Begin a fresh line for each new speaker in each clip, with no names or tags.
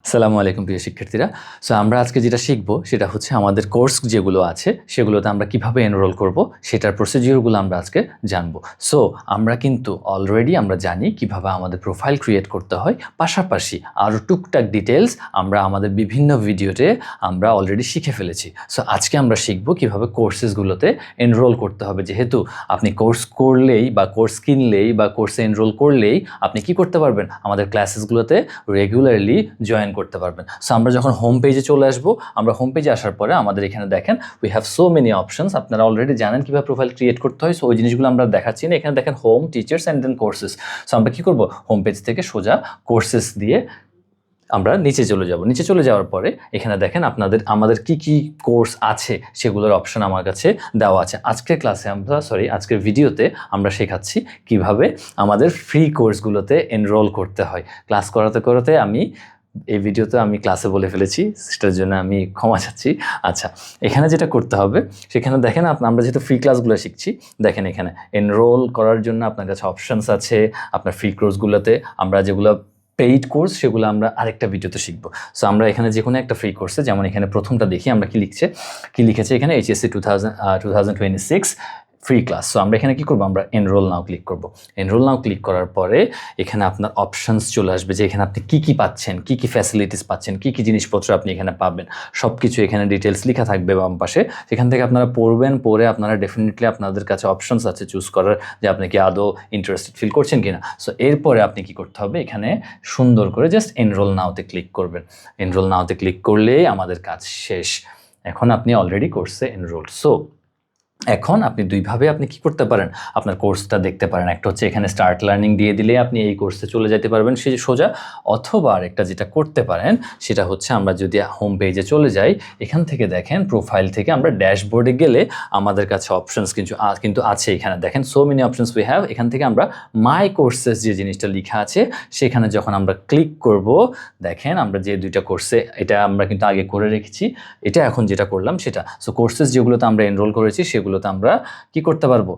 আসসালামু আলাইকুম প্রিয় শিক্ষার্থীরা। সো আমরা আজকে যেটা শিখবো সেটা হচ্ছে আমাদের কোর্স যেগুলো আছে সেগুলোতে আমরা কিভাবে এনরোল করব সেটার প্রসিডিওরগুলো আমরা আজকে জানবো। সো আমরা কিন্তু অলরেডি আমরা জানি কিভাবে আমাদের প্রোফাইল ক্রিয়েট করতে হয়, পাশাপাশি আরও টুকটাক ডিটেলস আমরা আমাদের বিভিন্ন ভিডিওতে আমরা অলরেডি শিখে ফেলেছি। সো আজকে আমরা শিখবো কিভাবে কোর্সেসগুলোতে এনরোল করতে হবে। যেহেতু আপনি কোর্স করলেই বা কোর্স কিনলেই বা কোর্সে এনরোল করলেই আপনি কি করতে পারবেন, আমাদের ক্লাসেসগুলোতে রেগুলারলি জয়েন করতে পারবেন। সো আমরা যখন হোম পেজে চলে আসবো, আমরা হোম পেজে আসার পরে আমাদের এখানে দেখেন we have so many options. আপনারা অলরেডি জানেন কীভাবে প্রোফাইল ক্রিয়েট করতে হয়। সো ওই জিনিসগুলো আমরা দেখাচ্ছি না, এখানে দেখেন home, teachers and then courses. So আমরা কী করবো, হোম পেজ থেকে সোজা কোর্সেস দিয়ে আমরা নিচে চলে যাব। নিচে চলে যাওয়ার পরে এখানে দেখেন আমাদের কি কি কোর্স আছে সেগুলোর অপশন আমার কাছে দেওয়া আছে। আজকের ক্লাসে আজকের ভিডিওতে আমরা শেখাচ্ছি কিভাবে আমাদের ফ্রি কোর্সগুলোতে এনরোল করতে হয়। ক্লাস করাতে করাতে এই ভিডিওতে আমি ক্লাসে বলে ফেলেছি, সেটার জন্য আমি ক্ষমা চাচ্ছি। আচ্ছা, এখানে যেটা করতে হবে সেখানে দেখেন আমরা যেহেতু ফ্রি ক্লাসগুলো শিখছি, দেখেন এখানে এনরোল করার জন্য আপনার কাছে অপশানস আছে। আপনার ফ্রি কোর্সগুলোতে আমরা যেগুলো পেইড কোর্স সেগুলো আমরা আরেকটা ভিডিওতে শিখবো। সো আমরা এখানে যে কোনো একটা ফ্রি কোর্সে, যেমন এখানে প্রথমটা দেখি আমরা কি লিখেছে এখানে HSC 2026 ফ্রি ক্লাস। সো আমরা এখানে কি করবো, আমরা এনরোল নাও ক্লিক করব। এনরোল নাও ক্লিক করার পরে এখানে আপনার অপশানস চলে আসবে যে এখানে আপনি কি পাচ্ছেন, কি ফ্যাসিলিটিস পাচ্ছেন, কি জিনিসপত্র আপনি এখানে পাবেন, সব কিছু এখানে ডিটেলস লেখা থাকবে বাম পাশে। সেখান থেকে আপনারা পড়ে আপনারা ডেফিনেটলি আপনাদের কাছে অপশানস আছে চুজ করার যে আপনি কি আদৌ ইন্টারেস্টেড ফিল করছেন কিনা। সো এরপরে আপনি কি করতে হবে, এখানে সুন্দর করে জাস্ট এনরোল নাওতে ক্লিক করবেন। এনরোল নাওতে ক্লিক করলেই আমাদের কাজ শেষ। এখন আপনি অলরেডি কোর্সে এনরোল। সো এখন আপনি দুইভাবে আপনি কি করতে পারেন, আপনার কোর্সটা দেখতে পারেন। একটা হচ্ছে এখানে স্টার্ট লার্নিং দিয়ে দিলে আপনি এই কোর্সে চলে যেতে পারবেন সোজা। অথবা আরেকটা যেটা করতে পারেন সেটা হচ্ছে, আমরা যদি হোম পেজে চলে যাই, এখান থেকে দেখেন প্রোফাইল থেকে আমরা ড্যাশবোর্ডে গেলে আমাদের কাছে অপশনস কিন্তু আছে। এখানে দেখেন so many options we have. এখান থেকে আমরা মাই কোর্সেস যে জিনিসটা লেখা আছে সেখানে যখন আমরা ক্লিক করব, দেখেন আমরা যে দুইটা কোর্সে, এটা আমরা কিন্তু আগে করে রেখেছি, এটা এখন যেটা করলাম সেটা। সো কোর্সেস যেগুলোতে আমরা এনরোল করেছি সেগুলোতে আমরা কি করতে পারবো,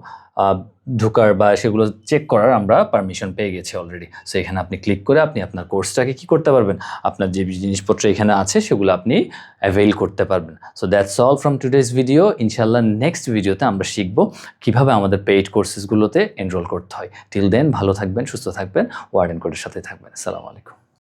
ঢোকার বা সেগুলো চেক করার আমরা পারমিশন পেয়ে গেছি অলরেডি। সো এখানে আপনি ক্লিক করে আপনি আপনার কোর্সটাকে কি করতে পারবেন, আপনার যে জিনিসপত্র এখানে আছে সেগুলো আপনি অ্যাভেইল করতে পারবেন। So that's all from today's video. ইনশাল্লাহ নেক্সট ভিডিওতে আমরা শিখবো কিভাবে আমাদের পেইড কোর্সেসগুলোতে এনরোল করতে হয়। টিল দেন ভালো থাকবেন, সুস্থ থাকবেন, ওয়ার্ডেন কোডের সাথে থাকবেন। আসসালামু আলাইকুম।